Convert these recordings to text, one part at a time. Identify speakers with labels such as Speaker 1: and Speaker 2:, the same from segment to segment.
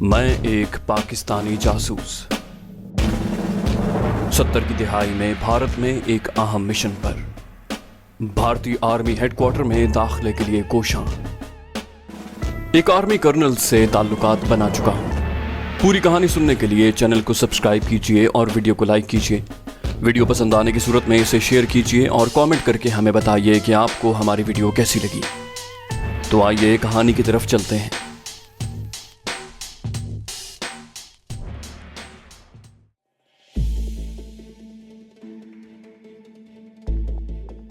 Speaker 1: मैं एक पाकिस्तानी जासूस 70 की दिहाई में भारत में एक अहम मिशन पर भारतीय आर्मी हेडक्वार्टर में दाखिले के लिए कोशां। एक आर्मी कर्नल से ताल्लुकात बना चुका हूं। पूरी कहानी सुनने के लिए चैनल को सब्सक्राइब कीजिए और वीडियो को लाइक कीजिए। वीडियो पसंद आने की सूरत में इसे शेयर कीजिए और कमेंट करके हमें बताइए कि आपको हमारी वीडियो कैसी लगी। तो आइए कहानी की तरफ चलते हैं।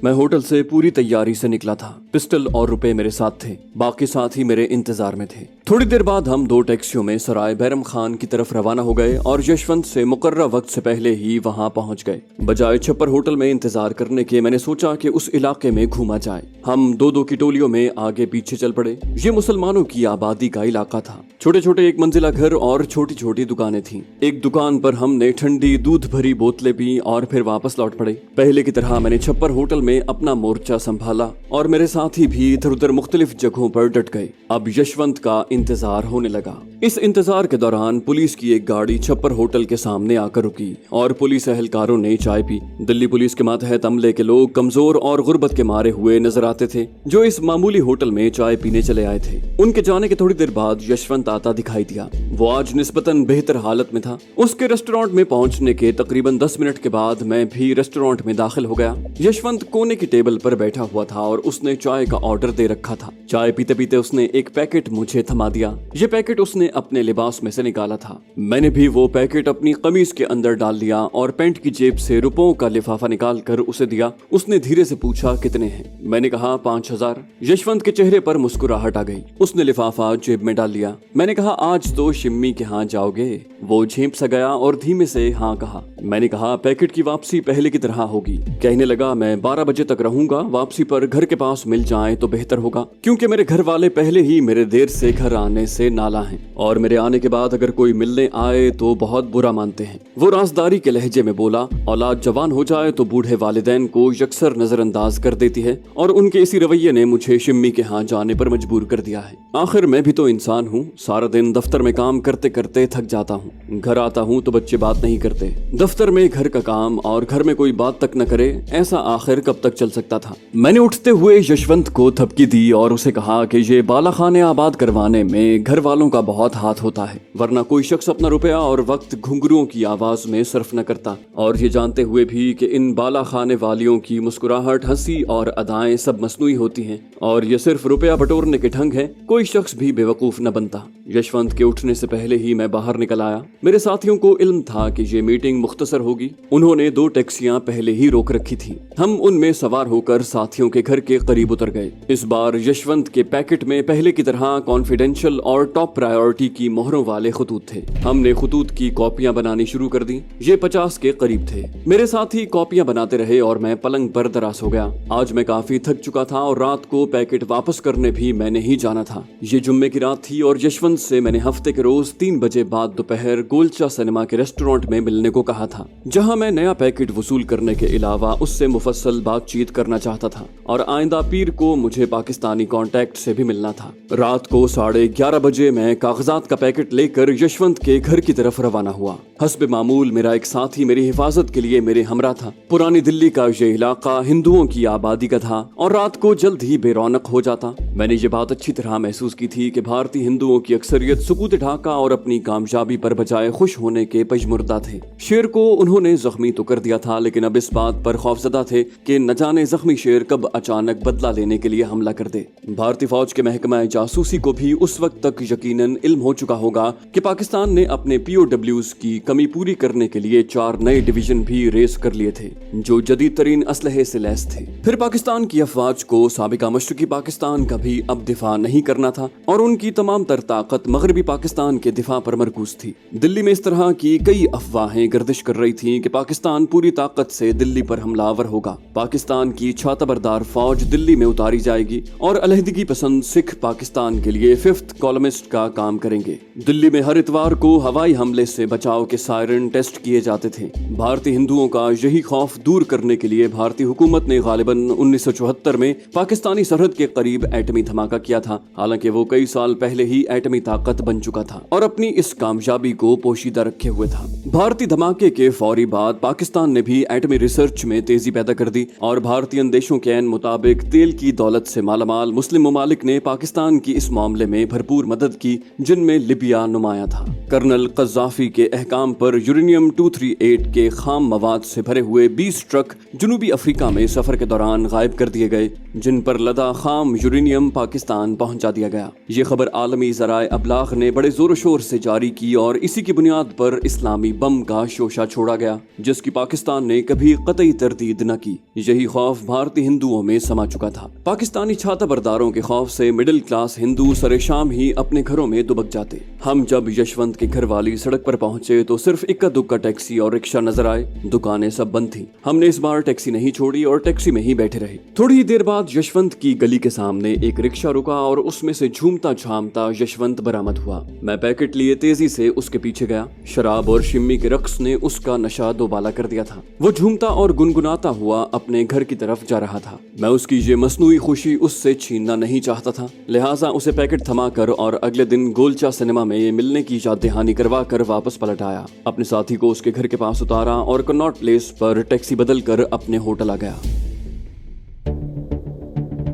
Speaker 1: मैं होटल से पूरी तैयारी से निकला था। पिस्टल और रुपए मेरे साथ थे, बाकी साथी मेरे इंतजार में थे। थोड़ी देर बाद हम 2 टैक्सियों में सराय बैरम खान की तरफ रवाना हो गए और यशवंत से मुकर्रर वक्त से पहले ही वहां पहुंच गए। बजाय छप्पर होटल में इंतजार करने के मैंने सोचा कि उस इलाके में घूमा जाए। हम 2-2 की टोलियों में आगे पीछे चल पड़े। ये मुसलमानों की आबादी का इलाका था। छोटे छोटे 1 मंजिला घर और छोटी छोटी दुकानें थीं। एक दुकान पर हमने ठंडी दूध भरी बोतलें पी और फिर वापस लौट पड़े। पहले की तरह मैंने छप्पर होटल में अपना मोर्चा संभाला और मेरे साथी भी इधर उधर मुख्तलिफ जगहों पर डट गए। अब यशवंत का इंतजार होने लगा। इस इंतजार के दौरान पुलिस की एक गाड़ी छप्पर होटल के सामने आकर रुकी और पुलिस एहलकारों ने चाय पी। दिल्ली पुलिस के मातहत अमले के लोग कमजोर और गुर्बत के मारे हुए नजर आते थे, जो इस मामूली होटल में चाय पीने चले आए थे। उनके जाने के थोड़ी देर बाद यशवंत आता दिखाई दिया। वो आज निस्बतन बेहतर हालत में था। उसके रेस्टोरेंट में पहुंचने के तकरीबन 10 मिनट के बाद मैं भी रेस्टोरेंट में दाखिल हो गया। यशवंत कोने की टेबल पर बैठा हुआ था और उसने चाय का ऑर्डर दे रखा था। चाय पीते पीते उसने एक पैकेट मुझे थमा दिया। ये पैकेट उसने अपने लिबास में से निकाला था। मैंने भी वो पैकेट अपनी कमीज के अंदर डाल लिया और पैंट की जेब से रुपयों का लिफाफा निकाल कर उसे दिया। उसने धीरे से पूछा, कितने हैं? मैंने कहा 5000। यशवंत के चेहरे पर मुस्कुराहट आ गई। उसने लिफाफा जेब में डाल लिया। मैंने कहा, आज तो शिम्मी के यहाँ जाओगे? वो झेंप सा गया और धीमे से हाँ कहा। मैंने कहा, पैकेट की वापसी पहले की तरह होगी। कहने लगा, मैं 12 बजे तक रहूंगा। वापसी पर घर के पास मिल जाए तो बेहतर होगा, क्योंकि मेरे घर वाले पहले ही मेरे देर से घर आने से नाला हैं और मेरे आने के बाद अगर कोई मिलने आए तो बहुत बुरा मानते हैं। वो राजदारी के लहजे में बोला, औलाद जवान हो जाए तो बूढ़े वालिदैन को यकसर नजरअंदाज कर देती है और उनके इसी रवैये ने मुझे शिम्मी के यहाँ जाने पर मजबूर कर दिया है। आखिर मैं भी तो इंसान हूँ। सारा दिन दफ्तर में काम करते करते थक जाता हूँ। घर आता हूँ तो बच्चे बात नहीं करते। दफ्तर में घर का काम और घर में कोई बात तक न करे, ऐसा आखिर कब तक चल सकता था? मैंने उठते हुए यशवंत को थपकी दी और उसे कहा कि ये बालाखाने आबाद करवाने में घर वालों का बहुत हाथ होता है, वरना कोई शख्स अपना रुपया और वक्त घुंघरुओं की आवाज में सर्फ न करता। और ये जानते हुए भी कि इन बालाखाने वालियों की मुस्कुराहट, हंसी और अदाएं सब मसनूई होती हैं और ये सिर्फ रुपया बटोरने के ढंग है, कोई शख्स भी बेवकूफ न बनता। यशवंत के उठने से पहले ही मैं बाहर निकल आया। मेरे साथियों को इल्म था कि ये मीटिंग मुख्तसर होगी। उन्होंने 2 टैक्सियां पहले ही रोक रखी थी। हम उनमें सवार होकर साथियों के घर के करीब उतर गए। इस बार यशवंत के पैकेट में पहले की तरह कॉन्फिडेंशियल और टॉप प्रायोरिटी की मोहरों वाले खतूत थे। हमने खतूत की कॉपियां बनानी शुरू कर दी। ये 50 के करीब थे। मेरे साथी कॉपियां बनाते रहे और मैं पलंग पर दराज हो गया। आज मैं काफी थक चुका था और रात को पैकेट वापस करने भी मैंने ही जाना था। ये जुम्मे की रात थी और यशवंत से मैंने हफ्ते के रोज 3 बजे बाद दोपहर गोलचा सिनेमा के रेस्टोरेंट में मिलने को कहा था, जहां मैं नया पैकेट वसूल करने के अलावा उससे मुफस्सल बातचीत करना चाहता था और आइंदा पीर को मुझे पाकिस्तानी कॉन्टैक्ट से भी मिलना था। रात को 11:30 बजे मैं कागजात का पैकेट लेकर यशवंत के घर की तरफ रवाना हुआ। हस्ब मामूल मेरा एक साथी मेरी हिफाजत के लिए मेरे हमरा था। पुरानी दिल्ली का ये इलाका हिंदुओं की आबादी का था और रात को जल्द ही बेरौनक हो जाता। मैंने ये बात अच्छी तरह महसूस की थी कि भारतीय हिंदुओं की अक्सरियत सुकूत ढाका और अपनी कामयाबी पर बजाय खुश होने के पजमुर्दा थे। शेर को उन्होंने जख्मी तो कर दिया था, लेकिन अब इस बात पर खौफजदा थे कि न जाने जख्मी शेर कब अचानक बदला लेने के लिए हमला कर दे। भारतीय फौज के महकमा जासूसी को भी उस वक्त तक यकीनन इल्म हो चुका होगा कि पाकिस्तान ने अपने POWs की कमी पूरी करने के लिए 4 नए डिवीजन भी रेस कर लिए थे, जो जदीद तरीन असलहे से लैस थे। फिर पाकिस्तान की अफवाज को साबिका मशरकी पाकिस्तान का भी अब दिफा नहीं करना था और उनकी तमाम तर ताकत मगरबी पाकिस्तान के दिफा पर मरकूज थी। दिल्ली में इस तरह की कई अफवाहें गर्दिश कर रही थीं कि पाकिस्तान पूरी ताकत से दिल्ली पर हमलावर होगा। पाकिस्तान की छाताबरदार फौज दिल्ली में उतारी जाएगी और अलहदगी पसंद सिख पाकिस्तान के लिए 5th कॉलमिस्ट का काम करेंगे। दिल्ली में हर इतवार को हवाई हमले से बचाव के सायरन टेस्ट किए जाते थे। भारतीय हिंदुओं का यही खौफ दूर करने के लिए भारतीय हुकूमत ने गालिबन 1974 में पाकिस्तानी सरहद के करीब एटमी धमाका किया था। हालांकि वो कई साल पहले ही एटमी ताकत बन चुका था और अपनी इस कामयाबी को पोशीदा रखे हुए था। भारतीय धमाके के फौरी बाद पाकिस्तान ने भी एटमी रिसर्च में तेजी पैदा कर दी और भारतीय देशों के ऐन मुताबिक तेल की दौलत से मालामाल मुस्लिम ममालिक ने पाकिस्तान की इस मामले में भरपूर मदद की, जिनमें लिबिया नुमाया था। कर्नल कज़ाफी के अहकाम पर यूरेनियम 238 के खाम मवाद से भरे हुए 20 ट्रक जनूबी अफ्रीका में सफर के दौरान गायब कर दिए गए, जिन पर लदा खाम यूरेनियम पाकिस्तान पहुंचा दिया गया। ये खबर आलमी ज़राए अबलाग ने बड़े जोर शोर से जारी की और इसी की बुनियाद पर इस्लामी बम का शोशा छोड़ा गया, जिसकी पाकिस्तान ने कभी कतई तरदीद न की। यही खौफ भारतीय हिंदुओं में समा चुका था। पाकिस्तानी छाता बरदारों के खौफ से मिडिल क्लास हिंदू सरे शाम ही अपने घरों में दुबक जाते। हम जब यशवंत के घर वाली सड़क पर पहुंचे तो सिर्फ इक्का दुक्का टैक्सी और रिक्शा नजर आए। दुकानें सब बंद थी। हमने इस बार टैक्सी नहीं छोड़ी और टैक्सी में ही बैठे रहे। थोड़ी ही देर बाद यशवंत की गली के सामने एक रिक्शा रुका और उसमें से झूमता झामता यशवंत बरामद हुआ। मैं पैकेट लिए तेजी से उसके पीछे गया। शराब और शिम्मी के रक्स ने उसका नशा दोबाला कर दिया था। वो झूमता और गुनगुनाता हुआ अपने घर की तरफ जा रहा था। मैं उसकी ये मसनूई खुशी उससे छीनना नहीं चाहता था, लिहाजा उसे पैकेट थमाकर और अगले दिन गोलचा सिनेमा में मिलने की याद दहानी करवा कर वापस पलट आया। अपने साथी को उसके घर के पास उतारा और कनॉट प्लेस पर टैक्सी बदल कर अपने होटल आ गया।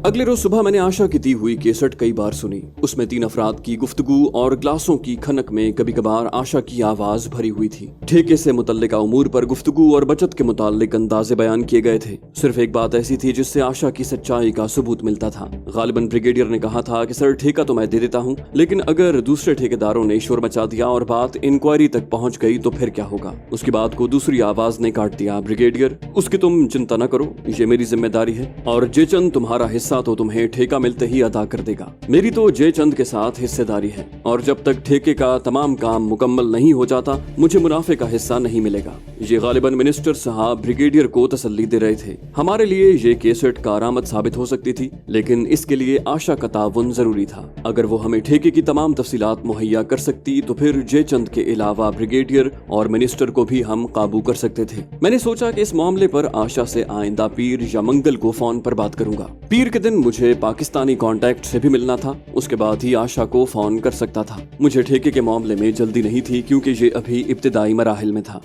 Speaker 1: अगले रोज सुबह मैंने आशा की दी हुई केसट कई बार सुनी। उसमें 3 अफराद की गुफ्तगू और ग्लासों की खनक में कभी कभार आशा की आवाज भरी हुई थी। ठेके से मुतल्लिका उमूर पर गुफ्तगू और बचत के मुताल्लिक अंदाजे बयान किए गए थे। सिर्फ एक बात ऐसी थी जिससे आशा की सच्चाई का सबूत मिलता था। गालिबन ब्रिगेडियर ने कहा था कि सर, ठेका तो मैं दे देता हूँ, लेकिन अगर दूसरे ठेकेदारों ने शोर मचा दिया और बात इंक्वायरी तक पहुँच गई तो फिर क्या होगा। उसकी बात को दूसरी आवाज ने काट दिया। ब्रिगेडियर, उसकी तुम चिंता न करो, ये मेरी जिम्मेदारी है और जे चंद तुम्हारा हिस्सा तो तुम्हें ठेका मिलते ही अदा कर देगा। मेरी तो जय चंद के साथ हिस्सेदारी है और जब तक ठेके का तमाम काम मुकम्मल नहीं हो जाता मुझे मुनाफे का हिस्सा नहीं मिलेगा। ये गालिबन मिनिस्टर साहब ब्रिगेडियर को तसल्ली दे रहे थे। हमारे लिए ये केसेट कारआमद साबित हो सकती थी, लेकिन इसके लिए आशा का ताउन जरूरी था। अगर वो हमें ठेके की तमाम तफसीलात मुहैया कर सकती तो फिर जय चंद के अलावा ब्रिगेडियर और मिनिस्टर को भी हम काबू कर सकते थे। मैंने सोचा कि इस मामले पर आशा से आइंदा पीर या मंगल को फोन पर बात करूंगा। पीर के दिन मुझे पाकिस्तानी कांटेक्ट से भी मिलना था, उसके बाद ही आशा को फोन कर सकता था। मुझे ठेके के मामले में जल्दी नहीं थी क्योंकि ये अभी इब्तिदाई मराहिल में था।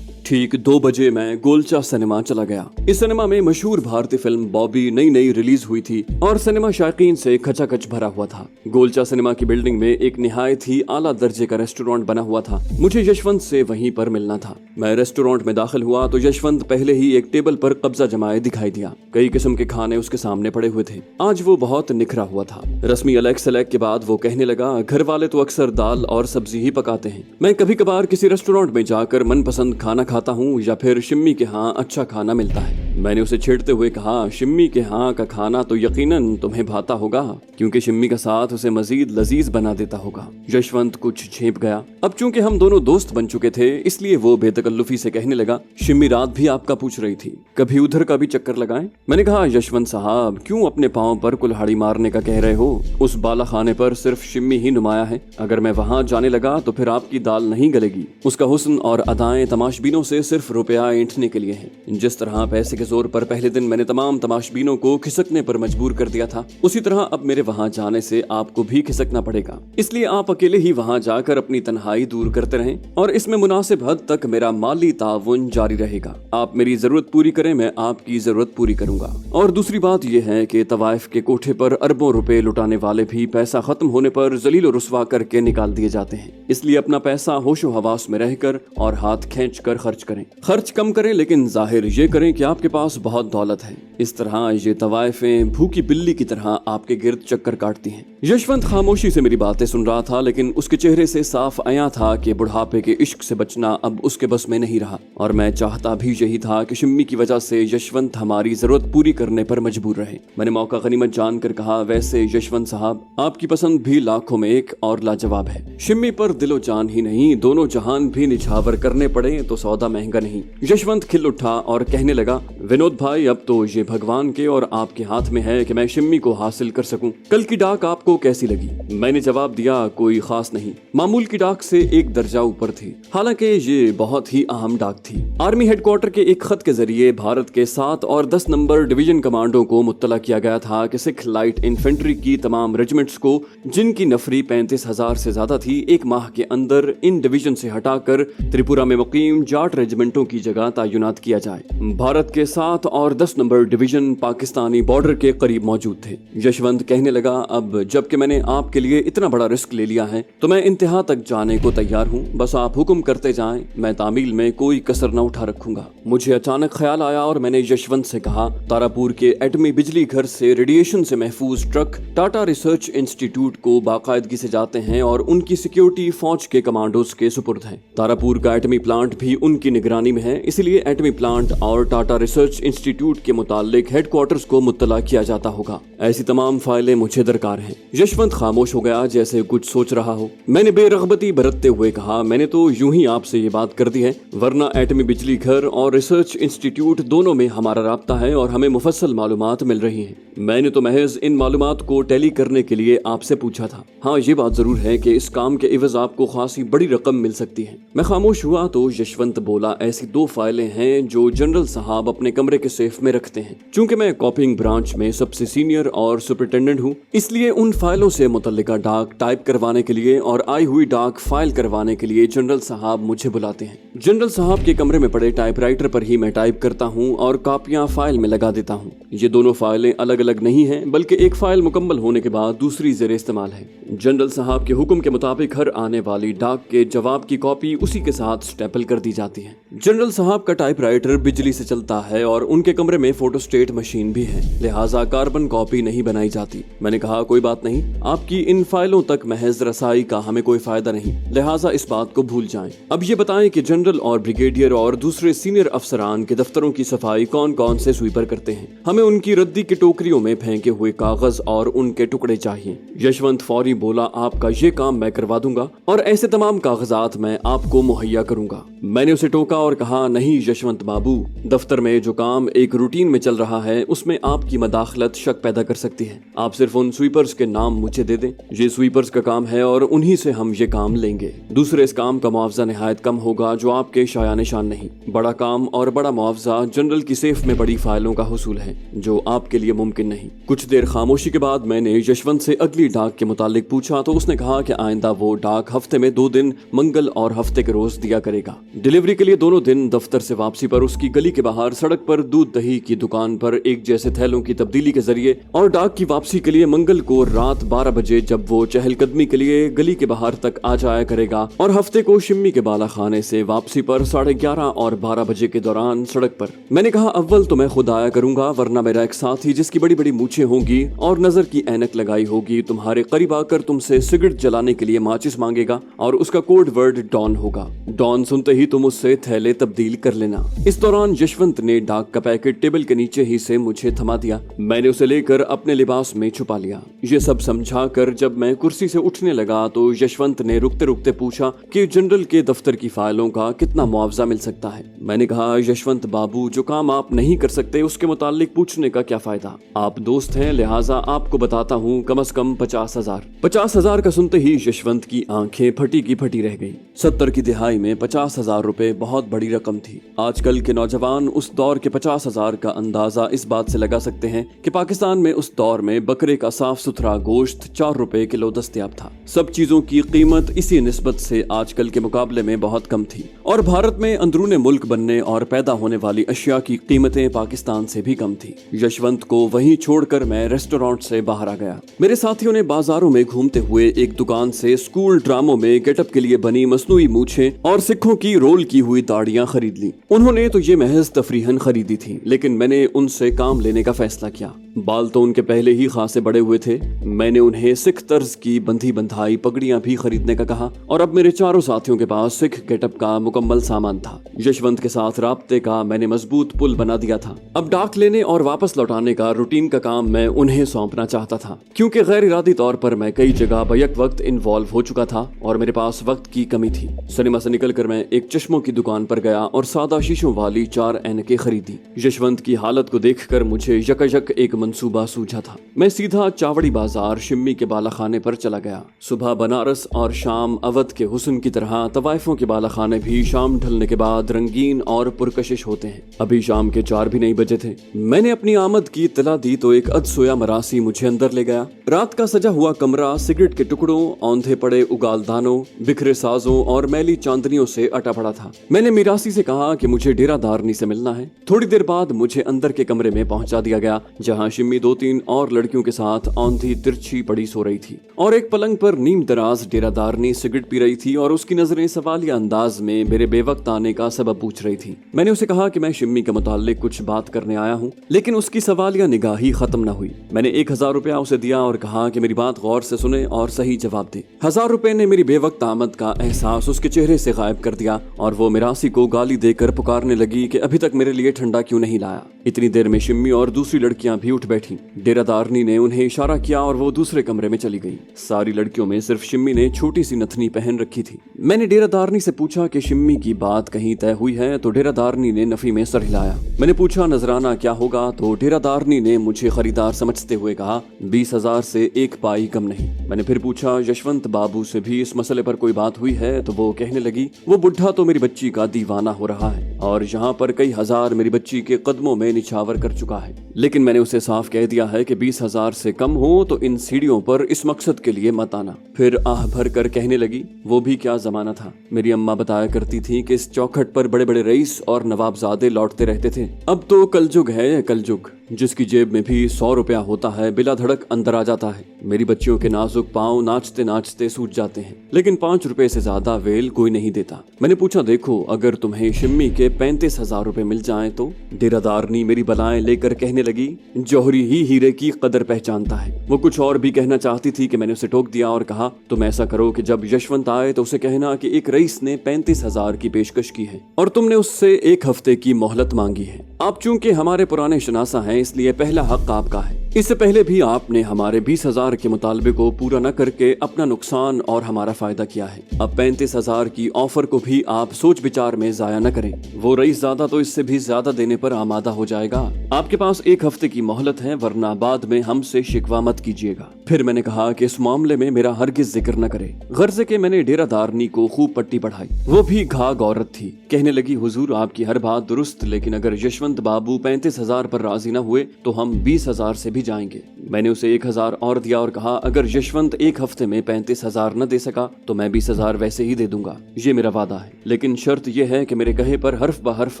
Speaker 1: ठीक 2 बजे मैं गोलचा सिनेमा चला गया। इस सिनेमा में मशहूर भारतीय फिल्म बॉबी नई रिलीज हुई थी और सिनेमा शायकीन से खचाखच भरा हुआ था। गोलचा सिनेमा की बिल्डिंग में एक निहायत ही आला दर्जे का रेस्टोरेंट बना हुआ था। मुझे यशवंत से वहीं पर मिलना था। मैं रेस्टोरेंट में दाखिल हुआ तो यशवंत पहले ही एक टेबल पर कब्जा जमाए दिखाई दिया। कई किस्म के खाने उसके सामने पड़े हुए थे। आज वो बहुत निखरा हुआ था। रस्मी अलैक सलैक के बाद वो कहने लगा, घर वाले तो अक्सर दाल और सब्जी ही पकाते हैं। मैं कभी कभार किसी रेस्टोरेंट में जाकर मनपसंद खाना खाता हूँ या फिर शिम्मी के यहाँ अच्छा खाना मिलता है। मैंने उसे छेड़ते हुए कहा, शिम्मी के यहाँ का खाना तो यकीनन तुम्हें भाता होगा क्योंकि शिम्मी का साथ उसे मजीद लजीज बना देता होगा। यशवंत कुछ झेप गया। अब चूंकि हम दोनों दोस्त बन चुके थे इसलिए वो बेतकल्लुफी से कहने लगा, शिम्मी रात भी आपका पूछ रही थी, कभी उधर का भी चक्कर लगाएं। मैंने कहा, यशवंत साहब क्यों अपने पाँव पर कुल्हाड़ी मारने का कह रहे हो? उस बाला खाने पर सिर्फ शिम्मी ही नुमाया है। अगर मैं वहाँ जाने लगा तो फिर आपकी दाल नहीं गलेगी। उसका हुस्न और अदाएं तमाशबीनों से सिर्फ रुपया ऐंठने के लिए हैं। जिस तरह पैसे के जोर पर पहले दिन मैंने तमाम तमाशबीनों को खिसकने पर मजबूर कर दिया था, उसी तरह अब मेरे वहाँ जाने से आपको भी खिसकना पड़ेगा। इसलिए आप अकेले ही वहाँ जाकर अपनी तन्हाई दूर करते रहें और इसमें मुनासिब हद तक मेरा माली ताउन जारी रहेगा। आप मेरी जरूरत पूरी करें, मैं आपकी जरूरत पूरी करूंगा। और दूसरी बात यह है कि तवाइफ के कोठे पर अरबों रुपए लुटाने वाले भी पैसा खत्म होने पर जलील और रुस्वा करके निकाल दिए जाते हैं। इसलिए अपना पैसा होशो हवास में रहकर और हाथ खींच कर खर्च करें। खर्च कम करें लेकिन जाहिर ये करें कि आपके पास बहुत दौलत है। इस तरह ये तवाइफें भूखी बिल्ली की तरह आपके गिर्द चक्कर काटती हैं। यशवंत खामोशी से मेरी बातें सुन रहा था, लेकिन उसके चेहरे से साफ आया था कि बुढ़ापे के इश्क से बचना अब उसके बस में नहीं रहा और मैं चाहता भी यही था कि शिम्मी की वजह से यशवंत हमारी जरूरत पूरी करने पर मजबूर रहे। मैंने मौका गनीमत जानकर कहा, वैसे यशवंत साहब आपकी पसंद भी लाखों में एक और लाजवाब है। शिम्मी पर दिलो जान ही नहीं दोनों जहान भी निछावर करने पड़े तो सौदा महंगा नहीं। यशवंत खिल उठा और कहने लगा, विनोद भाई, अब तो ये भगवान के और आपके हाथ में है कि मैं शिम्मी को हासिल कर सकूं। कल की डाक आपको कैसी लगी? मैंने जवाब दिया, कोई खास नहीं, मामूल की डाक से एक दर्जा ऊपर थी। हालांकि ये बहुत ही अहम डाक थी। आर्मी हेडक्वार्टर के एक खत के जरिए भारत के 7 और 10 नंबर डिवीजन कमांडो को मुत्तला किया गया था कि सिख लाइट इन्फेंट्री की तमाम रेजिमेंट्स को, जिनकी नफरी 35,000 से ज्यादा थी, एक माह के अंदर इन डिवीजन से हटाकर त्रिपुरा में मुकीम जाट रेजिमेंटों की जगह तैनात किया जाए। भारत के 7 और 10 नंबर डिवीजन पाकिस्तानी बॉर्डर के करीब मौजूद थे। यशवंत कहने लगा, अब जबकि मैंने आपके लिए इतना बड़ा रिस्क ले लिया है तो मैं इंतहा तक जाने को तैयार हूँ। बस आप हुक्म करते जाएं, मैं तामील में कोई कसर न उठा रखूंगा। मुझे अचानक ख्याल आया और मैंने यशवंत से कहा, तारापुर के एटमी बिजली घर से रेडिएशन से महफूज ट्रक टाटा रिसर्च इंस्टीट्यूट को बाकायदगी से जाते हैं और उनकी सिक्योरिटी फौज के कमांडोज के सुपुर्द है। तारापुर का एटमी प्लांट भी उनकी निगरानी में है, इसलिए एटमी प्लांट और टाटा रिसर्च इंस्टीट्यूट के मुतालिक हेडक्वार्टर्स को मुत्तला किया जाता होगा। ऐसी तमाम फाइलें मुझे दरकार हैं। यशवंत खामोश हो गया, जैसे कुछ सोच रहा हो। मैंने बेरगबती बरतते हुए कहा, मैंने तो यूं ही आपसे ये बात कर दी है, वरना एटमी बिजली घर और रिसर्च इंस्टीट्यूट दोनों में हमारा राब्ता है और हमें मुफस्सल मालूमात मिल रही हैं। मैंने तो महज इन मालूमात को टैली करने के लिए आपसे पूछा था। हाँ, ये बात जरूर है कि इस काम के इवज आपको खासी बड़ी रकम मिल सकती है। मैं खामोश हुआ तो यशवंत बोला, ऐसी 2 फाइलें हैं जो जनरल साहब अपने कमरे के सेफ में रखते हैं। चूंकि मैं कॉपिंग ब्रांच में सबसे सीनियर और सुपरिटेंडेंट हूँ, इसलिए उन फाइलों से मुतल्लिका डाक टाइप करवाने के लिए और आई हुई डाक फाइल करवाने के लिए जनरल साहब मुझे बुलाते हैं। जनरल साहब के कमरे में पड़े टाइपराइटर पर ही मैं टाइप करता हूँ और कॉपियां फाइल में लगा देता हूँ। ये दोनों फाइलें अलग अलग नहीं हैं, बल्कि एक फाइल मुकम्मल होने के बाद दूसरी ज़ेरे इस्तेमाल है। जनरल साहब के हुक्म के मुताबिक हर आने वाली डाक के जवाब की कॉपी उसी के साथ स्टेपल कर दी जाती है। जनरल साहब का टाइपराइटर बिजली से चलता है और उनके कमरे में फोटोस्टेट मशीन भी है, लिहाजा कार्बन कॉपी नहीं बनाई जाती। मैंने कहा, कोई बात नहीं, आपकी इन फाइलों तक महज रसाई का हमें कोई फायदा नहीं, लिहाजा इस बात को भूल जाएं। अब ये बताएं कि जनरल और ब्रिगेडियर और दूसरे सीनियर अफसरान के दफ्तरों की सफाई कौन कौन से स्वीपर करते हैं। हमें उनकी रद्दी की टोकरियों में फेंके हुए कागज और उनके टुकड़े चाहिए। यशवंत फौरी बोला, आपका ये काम मैं करवा दूंगा और ऐसे तमाम कागजात मैं आपको मुहैया करूंगा। मैंने उसे टोका और कहा, नहीं यशवंत बाबू, दफ्तर में जो काम एक रूटीन में चल रहा है उसमें आपकी मदाखलत शक पैदा कर सकती है। आप सिर्फ उन स्वीपर्स के नाम मुझे दे दें, ये स्वीपर्स का काम है और उन्हीं से हम ये काम लेंगे। दूसरे इस काम का मुआवजा निहायत कम होगा जो आपके शाया निशान नहीं। बड़ा काम और बड़ा मुआवजा जनरल की सेफ में बड़ी फाइलों का हुसूल है जो आपके लिए मुमकिन नहीं। कुछ देर खामोशी के बाद मैंने यशवंत से अगली डाक के मुतालिक पूछा तो उसने कहा कि आइंदा वो डाक हफ्ते में 2 दिन मंगल और हफ्ते के रोज दिया करेगा। डिलीवरी के लिए दोनों दिन दफ्तर से वापसी पर उसकी गली के बाहर सड़क पर दूध दही की दुकान पर एक जैसे थैलों की तब्दीली के जरिए, और डाक की वापसी के लिए मंगल को रात 12 बजे जब वो चहलकदमी के लिए गली के बाहर तक आ जाया करेगा, और हफ्ते को शिम्मी के बाला खाने से वापसी पर 11:30 और 12 बजे के दौरान सड़क पर। मैंने कहा, अव्वल तो मैं खुद आया करूंगा, वरना मेरा एक साथी जिसकी बड़ी बड़ी मूछें होंगी और नजर की ऐनक लगाई होगी तुम्हारे करीब आकर तुमसे सिगरेट जलाने के लिए माचिस मांगेगा और उसका कोड वर्ड डॉन होगा। डॉन सुनते ही तुम उससे थैले तब्दील कर लेना। इस दौरान यशवंत ने डाक का पैकेट टेबल के नीचे ही से मुझे थमा दिया। मैंने उसे लेकर अपने लिबास में छुपा लिया। ये सब समझा कर जब मैं कुर्सी से उठने लगा तो यशवंत ने रुकते रुकते पूछा कि जनरल के दफ्तर की फाइलों का कितना मुआवजा मिल सकता है। मैंने कहा, यशवंत बाबू, जो काम आप नहीं कर सकते उसके मुतालिक पूछने का क्या फायदा। आप दोस्त हैं, लिहाजा आपको बताता हूँ, कम से कम 50,000। 50,000 का सुनते ही यशवंत की आंखें फटी की फटी रह गई। 70 की दिहाई में 50,000 रुपए बहुत बड़ी रकम थी। आजकल के नौजवान उस दौर के 50,000 का अंदाजा इस बात से लगा सकते हैं कि पाकिस्तान में उस दौर में बकरे का साफ सुथरा गोश्त 4 रुपए किलो दस्तयाब था। सब चीजों की कीमत इसी निस्बत से आजकल के मुकाबले में बहुत कम थी, और भारत में अंदरूने मुल्क बनने और पैदा होने वाली अशिया की कीमतें पाकिस्तान से भी कम थी। यशवंत को वहीं छोड़कर मैं रेस्टोरेंट से बाहर आ गया। मेरे साथियों ने बाजारों में घूमते हुए एक दुकान से स्कूल ड्रामों में गेटअप के लिए बनी मसनूई मूछें और सिखों की रोल की हुई दाढ़ियां खरीद ली। उन्होंने तो ये महज तफरीहन खरीदी थी, लेकिन मैंने उनसे काम लेने का फैसला किया। बाल तो उनके पहले ही खासे बड़े हुए थे। मैंने उन्हें सिख तर्ज की बंधी बंधाई पगड़ियां भी खरीदने का कहा और अब मेरे चारों साथियों के पास सिख गेटअप का मुकम्मल सामान था। यशवंत के साथ राब्ते का मैंने मजबूत पुल बना दिया था। अब डाक लेने और वापस लौटाने का रूटीन का काम मैं उन्हें सौंपना चाहता था, क्योंकि गैर इरादी तौर पर मैं कई जगह बैक वक्त इन्वॉल्व हो चुका था और मेरे पास वक्त की कमी थी। सिनेमा से निकलकर मैं एक चश्मों की दुकान पर गया और सादा शीशों वाली 4 ऐनकें खरीदी। यशवंत की हालत को देखकर मुझे यकयक एक मंसूबा सूझा था। मैं सीधा चावड़ी बाजार शिम्मी के बालाखाने पर चला गया। सुबह बनारस और शाम अवध के हुस्न की तरह तवाइफों के बालाखाने भी शाम ढलने के बाद रंगीन और पुरकशिश होते हैं। अभी शाम के 4 भी नहीं बजे थे। मैंने अपनी आमद की इत्तला दी तो एक अदसोया मरासी मुझे अंदर ले गया। रात का सजा हुआ कमरा सिगरेट के टुकड़ों, औंधे पड़े उगालदानों, बिखरे साजों और मैली चांदनियों से अटा पड़ा था। मैंने मिरासी से कहा कि मुझे डेरा दारनी से मिलना है। थोड़ी देर बाद मुझे अंदर के कमरे में पहुंचा दिया गया, जहां शिम्मी 2-3 और लड़कियों के साथ औंधी तिरछी पड़ी सो रही थी और एक पलंग पर नीम दराज डेरा दारनी सिगरेट पी रही थी और उसकी नजरें सवालिया अंदाज में मेरे बेवक्त आने का सबब पूछ रही थी। मैंने उसे कहा कि मैं शिम्मी के मुताल्लिक कुछ बात करने आया हूँ, लेकिन उसकी सवालिया निगाही खत्म न हुई। मैंने 1000 रुपया उसे दिया और कहा कि मेरी बात गौर से सुने और सही जवाब दे। 1000 रुपए ने मेरी बेवक्त आमद का एहसास उसके चेहरे से गायब कर दिया और वो मिरासी को गाली देकर पुकारने लगी कि अभी तक मेरे लिए ठंडा क्यों नहीं लाया। इतनी देर में शिम्मी और दूसरी लड़कियां भी उठ बैठी। डेरादारनी ने उन्हें इशारा किया और वो दूसरे कमरे में चली गई। सारी लड़कियों में सिर्फ शिम्मी ने छोटी सी नथनी पहन रखी थी। मैंने डेरादारनी से पूछा कि शिम्मी की बात कहीं तय हुई है, तो डेरादारनी ने नफी में सर हिलाया। मैंने पूछा नजराना क्या होगा, तो डेरादारनी ने मुझे खरीदार समझते हुए कहा 20,000 से 1 पाई कम नहीं। मैंने फिर पूछा यशवंत बाबू से भी इस मसले पर कोई बात हुई है, तो वो कहने लगी वो बुढ़ा तो मेरी बच्ची का दीवाना हो रहा है और यहाँ पर कई हजार मेरी बच्ची के कदमों में निछावर कर चुका है। लेकिन मैंने उसे साफ कह दिया है कि 20,000 से कम हो तो इन सीढ़ियों पर इस मकसद के लिए मत आना। फिर आह भर कर कहने लगी वो भी क्या जमाना था। मेरी अम्मा बताया करती थी कि इस चौखट पर बड़े बड़े रईस और नवाबजादे लौटते रहते थे। अब तो कलजुग है कलजुग, जिसकी जेब में भी 100 रुपया होता है बिला धड़क अंदर आ जाता है। मेरी बच्चियों के नाजुक पांव नाचते नाचते सूज जाते हैं, लेकिन 5 रुपए से ज्यादा वेल कोई नहीं देता। मैंने पूछा देखो अगर तुम्हें शिम्मी के 35,000 रुपए मिल जाएं तो। डेरादारनी मेरी बलाएं लेकर कहने लगी जौहरी ही हीरे की कदर पहचानता है। वो कुछ और भी कहना चाहती थी कि मैंने उसे टोक दिया और कहा तुम ऐसा करो कि जब यशवंत आए तो उसे कहना कि एक रईस ने 35,000 की पेशकश की है और तुमने उससे 1 हफ्ते की मोहलत मांगी है। आप चूंकि हमारे पुराने शनासा हैं, इसलिए पहला हक आपका है। इससे पहले भी आपने हमारे 20,000 के मुतालबे को पूरा न करके अपना नुकसान और हमारा फायदा किया है। अब 35,000 की ऑफर को भी आप सोच विचार में जाया न करें। वो रईस ज्यादा तो इससे भी ज्यादा देने पर आमादा हो जाएगा। आपके पास 1 हफ्ते की मोहलत है, वरना बाद में हमसे शिकवा मत कीजिएगा। फिर मैंने कहा कि इस मामले में मेरा हरगिज जिक्र न करे। गर्जे के मैंने डेरादारनी को खूब पट्टी पढ़ाई। वो भी घाघ औरत थी। कहने लगी हुजूर आपकी हर बात दुरुस्त, लेकिन अगर यशवंत बाबू 35,000 पर राजी न हुए तो हम 20,000 से भी जाएंगे। मैंने उसे 1,000 और दिया और कहा अगर यशवंत 1 हफ्ते में 35,000 न दे सका तो मैं 20,000 वैसे ही दे दूंगा। ये मेरा वादा है, लेकिन शर्त यह है कि मेरे कहे पर हर्फ ब हर्फ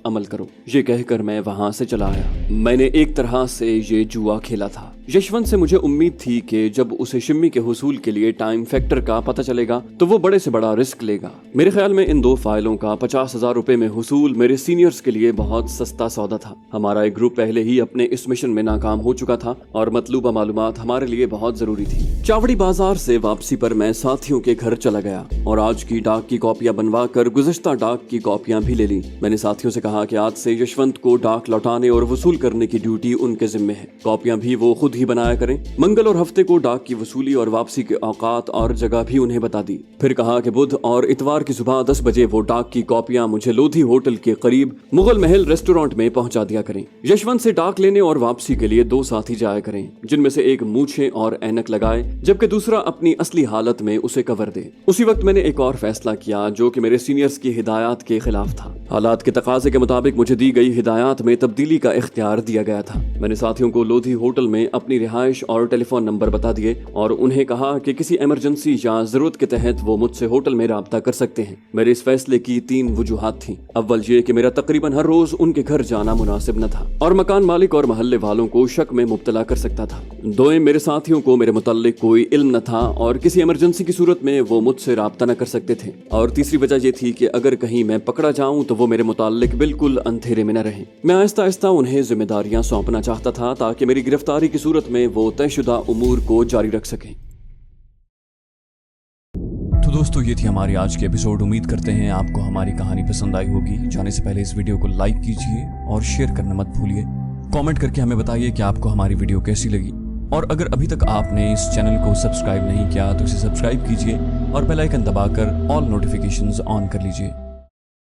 Speaker 1: अमल करो। ये कहकर मैं वहां से चला आया। मैंने एक तरह से ये जुआ खेला था। यशवंत से मुझे उम्मीद थी कि जब उसे शिम्मी के हुसूल के लिए टाइम फैक्टर का पता चलेगा तो वो बड़े से बड़ा रिस्क लेगा। मेरे ख्याल में इन 2 फाइलों का 50,000 रुपए में हुसूल मेरे सीनियर्स के लिए बहुत सस्ता सौदा था। हमारा एक ग्रुप पहले ही अपने इस मिशन में नाकाम हो चुका था और मतलूबा मालूमात हमारे लिए बहुत जरूरी थी। चावड़ी बाजार से वापसी पर मैं साथियों के घर चला गया और आज की डाक की कॉपियां बनवा कर गुज़िश्ता डाक की कॉपियां भी ले ली। मैंने साथियों से कहा कि आज से यशवंत को डाक लौटाने और वसूल करने की ड्यूटी उनके जिम्मे है। कॉपियां भी वो खुद ही बनाया करें। मंगल और हफ्ते को डाक की वसूली और वापसी के औकात और जगह भी उन्हें बता दी। फिर कहा कि बुध और इतवार की सुबह 10 बजे वो डाक की कॉपियां मुझे लोधी होटल के करीब मुगल महल रेस्टोरेंट में पहुंचा दिया करें। यशवंत से डाक लेने और वापसी के लिए 2 साथी जाया करें, जिनमें से एक मूछें और ऐनक लगाए जबकि दूसरा अपनी असली हालत में उसे कवर दे। उसी वक्त मैंने एक और फैसला किया जो कि मेरे सीनियर्स की हिदायत के खिलाफ था। हालात के तकाजे के मुताबिक मुझे दी गई हिदायत में तब्दीली का इख्तियार दिया गया था। मैंने साथियों को लोधी होटल में अपनी रिहाइश और टेलीफोन नंबर बता दिए और उन्हें कहा कि किसी इमरजेंसी या जरूरत के तहत वो मुझसे होटल में राब्ता कर सकते हैं। मेरे इस फैसले की 3 वजूहात थी। अव्वल ये कि मेरा तकरीबन हर रोज उनके घर जाना मुनासिब न था और मकान मालिक और महल्ले वालों को शक में मुब्तला कर सकता था। दोएं मेरे साथियों को मेरे मुताल्लिक कोई इल्म न था और किसी इमरजेंसी की सूरत में वो मुझसे राब्ता न कर सकते थे। और तीसरी वजह ये थी कि अगर कहीं मैं पकड़ा जाऊं तो तो वो मेरे मुताल्लिक बिल्कुल अंधेरे में न रहें। मैं आहिस्ता आहिस्ता उन्हें जिम्मेदारियां सौंपना चाहता था ताकि मेरी गिरफ्तारी की सूरत में वो तयशुदा उमूर को जारी रख सकें।
Speaker 2: तो दोस्तों, ये थी हमारी आज की एपिसोड। उम्मीद करते हैं आपको हमारी कहानी पसंद आई होगी। जाने से पहले इस वीडियो को लाइक कीजिए और शेयर करना मत भूलिए। कमेंट करके हमें बताइए कि आपको हमारी वीडियो कैसी लगी। और अगर अभी तक आपने इस चैनल को सब्सक्राइब नहीं किया तो इसे सब्सक्राइब कीजिए और बेल आइकन दबाकर ऑल नोटिफिकेशंस ऑन कर लीजिए।